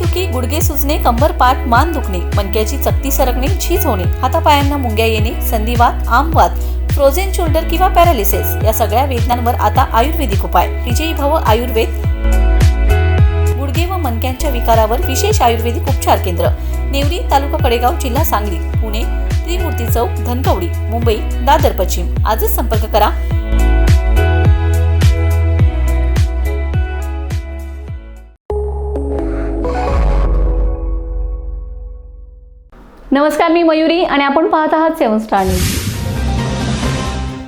डोकेदुखी, गुडघे सुजणे, कंबर पाठ मान दुखणे, मणक्याची चकती सरकणे, झीज होणे, हातापायांना मुंग्या येणे, संधिवात, आमवात, फ्रोझन शोल्डर किंवा पॅरालिसिस या सगळ्या वेदनांवर आता आयुर्वेदिक उपाय. विजयी भव आयुर्वेद. गुडघे व मणक्यांच्या विकारावर विशेष आयुर्वेदिक उपचार केंद्र. नेवरी, तालुका कडेगाव, जिल्हा सांगली. पुणे त्रिमूर्ती चौक, धनकवडी. मुंबई दादर पश्चिम. आजच संपर्क करा. नमस्कार, मी मयुरी आणि आपण पाहत आहात 7 स्टार न्यूज.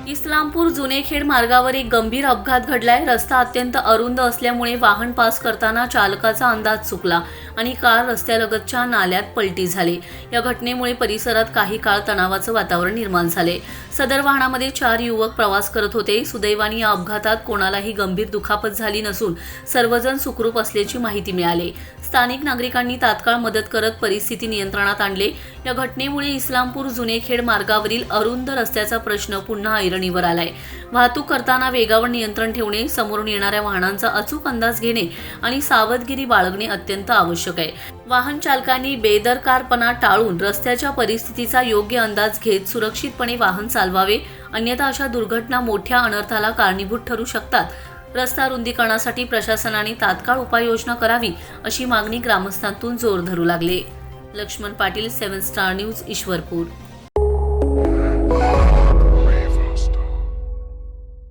इस्लामपूर जुनेखेड मार्गावर एक गंभीर अपघात घडलाय. रस्ता अत्यंत अरुंद असल्यामुळे वाहन पास करताना चालकाचा अंदाज चुकला आणि कार रस्त्यालगतच्या नाल्यात पलटी झाली. या घटनेमुळे परिसरात काही काळ तणावाचं वातावरण निर्माण झाले. सदर वाहनामध्ये 4 युवक प्रवास करत होते. सुदैवाने या अपघातात कोणालाही गंभीर दुखापत झाली नसून सर्वजण सुखरूप असल्याची माहिती मिळाली. स्थानिक नागरिकांनी तात्काळ मदत करत परिस्थिती नियंत्रणात आणले. या घटनेमुळे इस्लामपूर जुनेखेड मार्गावरील अरुंद रस्त्याचा प्रश्न पुन्हा ऐरणीवर आलाय. वाहतूक करताना वेगावर नियंत्रण ठेवणे, समोरून येणाऱ्या वाहनांचा अचूक अंदाज घेणे आणि सावधगिरी बाळगणे अत्यंत आवश्यक आहे. वाहन चालकांनी बेदरकारपणा टाळून रस्त्याच्या परिस्थितीचा योग्य अंदाज घेत सुरक्षितपणे वाहन चालवावे, अन्यथा अशा दुर्घटना मोठ्या अनर्थाला कारणीभूत ठरू शकतात. रस्ता रुंदीकरणासाठी प्रशासनाने तात्काळ उपाययोजना करावी अशी मागणी ग्रामस्थांतून जोर धरू लागले. Laxman Patil, 7 star news, Ishwarpur.